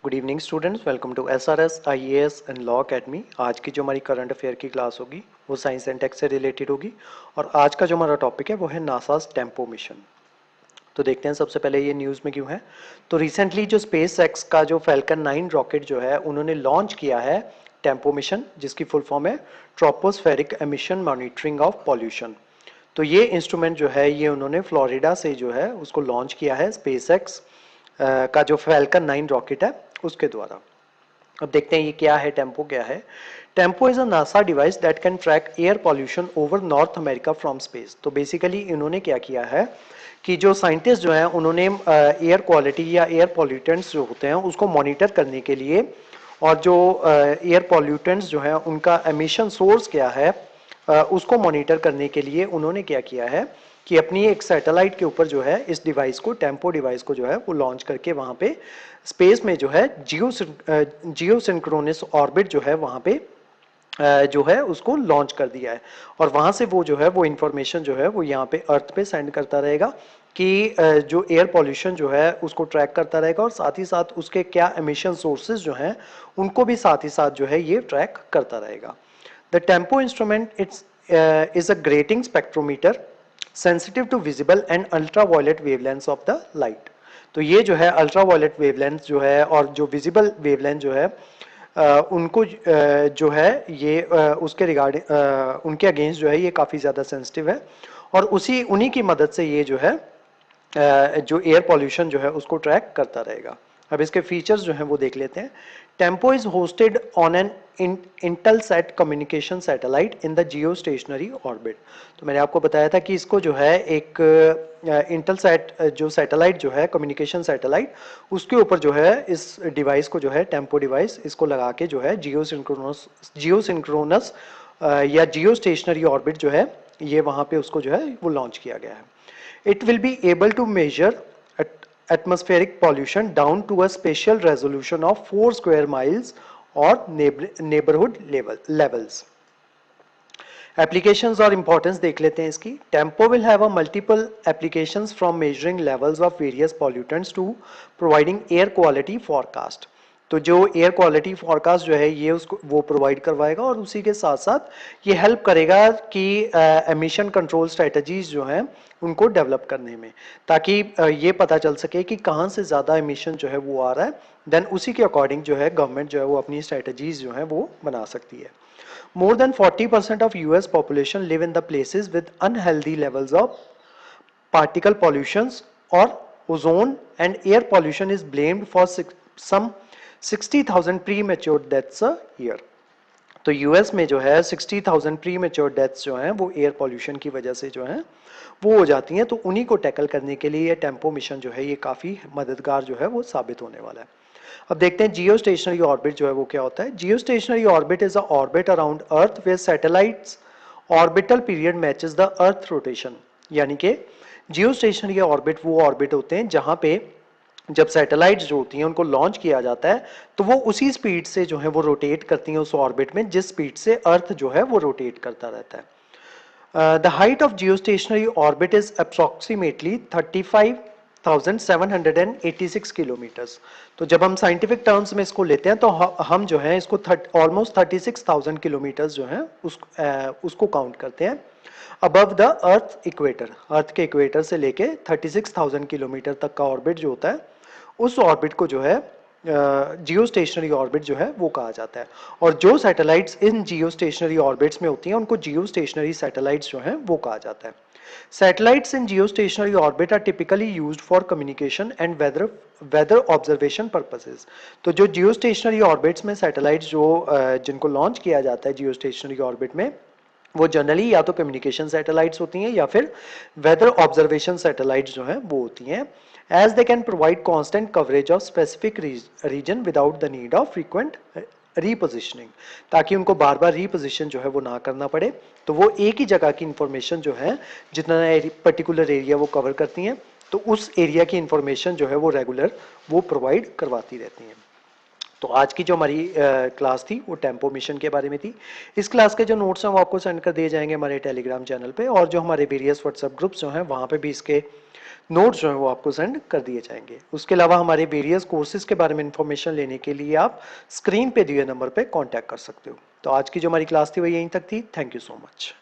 Good evening students, welcome to SRS IAS and law academy. आज की जो हमारी करंट अफेयर की क्लास होगी वो साइंस एंड टेक से रिलेटेड होगी और आज का जो हमारा टॉपिक है वो है नासास टेम्पो मिशन। तो देखते हैं सबसे पहले ये न्यूज़ में क्यों है। तो रिसेंटली जो स्पेस एक्स का जो फैल्कन 9 रॉकेट जो है उन्होंने लॉन्च किया है टेम्पो मिशन, जिसकी फुल फॉर्म है tropospheric emission monitoring of pollution. तो ये इंस्ट्रूमेंट जो है ये उन्होंने फ्लोरिडा से जो है उसको लॉन्च किया है स्पेस एक्स का जो फैल्कन 9 रॉकेट है उसके द्वारा। अब देखते हैं ये क्या है, टेम्पो क्या है। Tempo is a NASA device that can track air pollution over north America from space. तो बेसिकली इन्होंने क्या किया है कि जो साइंटिस्ट जो हैं उन्होंने एयर क्वालिटी या एयर पॉल्यूटेंट्स जो होते हैं उसको मॉनिटर करने के लिए और जो एयर पॉल्यूटेंट्स जो हैं उनका एमिशन सोर्स क्या है उसको मॉनिटर करने के लिए उन्होंने क्या किया है कि अपनी एक सैटेलाइट के ऊपर जो है इस डिवाइस को, टेम्पो डिवाइस को जो है वो लॉन्च करके वहाँ पे स्पेस में जो है जियो सिंक्रोनस ऑर्बिट जो है वहाँ पे जो है उसको लॉन्च कर दिया है। और वहाँ से वो जो है वो इंफॉर्मेशन जो है वो यहाँ पे अर्थ पे सेंड करता रहेगा कि जो एयर पॉल्यूशन जो है उसको ट्रैक करता रहेगा और साथ ही साथ उसके क्या एमिशन सोर्सेज जो हैं उनको भी साथ ही साथ जो है ये ट्रैक करता रहेगा। The TEMPO instrument is a grating spectrometer sensitive to visible and ultraviolet wavelengths of the light। तो ये जो है अल्ट्रावायलेट वेवलेंथ जो है और जो विजिबल वेवलेंथ जो है उनको जो है ये उसके रिगार्डिंग उनके अगेंस्ट जो है ये काफ़ी ज़्यादा सेंसिटिव है और उन्हीं की मदद से ये जो है जो एयर पॉल्यूशन जो है उसको ट्रैक करता रहेगा। अब इसके फीचर्स जो हैं वो देख लेते हैं। Tempo is hosted on an Intelsat communication satellite in the Jio stationery orbit. तो मैंने आपको बताया था कि इसको जो है एक इंटेलसैट जो सैटेलाइट जो है कम्युनिकेशन सैटेलाइट उसके ऊपर जो है इस डिवाइस को जो है टेम्पो डिवाइस इसको लगा के जो है जियो सिंक्रोनस या जियो स्टेशनरी ऑर्बिट जो है ये वहाँ पे उसको जो है वो लॉन्च किया गया है। It will be able to measure atmospheric pollution down to a spatial resolution of 4 square miles or neighborhood levels. Applications और importance देख लेते हैं इसकी। Tempo will have a multiple applications from measuring levels of various pollutants to providing air quality forecast। तो जो air quality forecast जो है ये उसको वो प्रोवाइड करवाएगा और उसी के साथ साथ ये हेल्प करेगा कि एमिशन कंट्रोल स्ट्रेटजीज जो हैं उनको डेवलप करने में, ताकि ये पता चल सके कि कहाँ से ज़्यादा एमिशन जो है वो आ रहा है, देन उसी के अकॉर्डिंग जो है गवर्नमेंट जो है वो अपनी स्ट्रेटजीज जो है वो बना सकती है। More than 40% of US population live in the places with unhealthy levels of particle pollutions or ozone, and air pollution is blamed for some 60,000 premature deaths a year। तो यूएस में जो है 60,000 प्री मेच्योर डेथ्स जो हैं वो air pollution की वजह से जो हैं वो हो जाती हैं। तो उन्हीं को टैकल करने के लिए ये टेम्पो मिशन जो है ये काफ़ी मददगार जो है वो साबित होने वाला है। अब देखते हैं जियो स्टेशनरी ऑर्बिट जो है वो क्या होता है। Geostationary orbit is a orbit around earth where satellites orbital period matches the earth rotation. यानी कि जियो स्टेशनरी ऑर्बिट वो ऑर्बिट होते हैं जहां पे जब सैटेलाइट्स जो होती हैं उनको लॉन्च किया जाता है तो वो उसी स्पीड से जो है वो रोटेट करती हैं उस ऑर्बिट में जिस स्पीड से अर्थ जो है वो रोटेट करता रहता है। The height of geostationary orbit is approximately 35,786 kilometres. तो जब हम साइंटिफिक टर्म्स में इसको लेते हैं तो हम जो है इसको ऑलमोस्ट 36,000 किलोमीटर्स जो है उसको काउंट करते हैं अबव द अर्थ इक्वेटर। अर्थ के इक्वेटर से लेके 36,000 किलोमीटर तक का ऑर्बिट जो होता है उस ऑर्बिट को जो है जियो स्टेशनरी ऑर्बिट जो है वो कहा जाता है। और जो satellites in geostationary orbits में होती हैं उनको जियो स्टेशनरी सैटेलाइट्स जो हैं वो कहा जाता है। Satellites in geostationary orbit are typically used for communication and weather observation purposes. तो जो जियो स्टेशनरी ऑर्बिट्स में सैटेलाइट्स जो जिनको लॉन्च किया जाता है जियो स्टेशनरी ऑर्बिट में वो जनरली या तो कम्युनिकेशन सैटेलाइट्स होती हैं या फिर वेदर ऑब्जर्वेशन सैटेलाइट्स जो हैं वो होती हैं, as they can provide constant coverage of specific region without the need of frequent repositioning। ताकि उनको बार बार रीपोजिशन जो है वो ना करना पड़े, तो वो एक ही जगह की इंफॉर्मेशन जो है जितना पर्टिकुलर एरिया वो कवर करती हैं तो उस एरिया की इंफॉर्मेशन जो है वो रेगुलर वो प्रोवाइड करवाती रहती हैं। तो आज की जो हमारी क्लास थी वो टेम्पो मिशन के बारे में थी। इस क्लास के जो नोट्स हैं वो आपको सेंड कर दिए जाएंगे हमारे टेलीग्राम चैनल पे, और जो हमारे वेरियस व्हाट्सएप ग्रुप्स जो हैं वहाँ पे भी इसके नोट्स जो हैं वो आपको सेंड कर दिए जाएंगे। उसके अलावा हमारे वेरियस कोर्सेज के बारे में इंफॉर्मेशन लेने के लिए आप स्क्रीन पे दिए नंबर पे कांटेक्ट कर सकते हो। तो आज की जो हमारी क्लास थी वो यहीं तक थी। Thank you so much.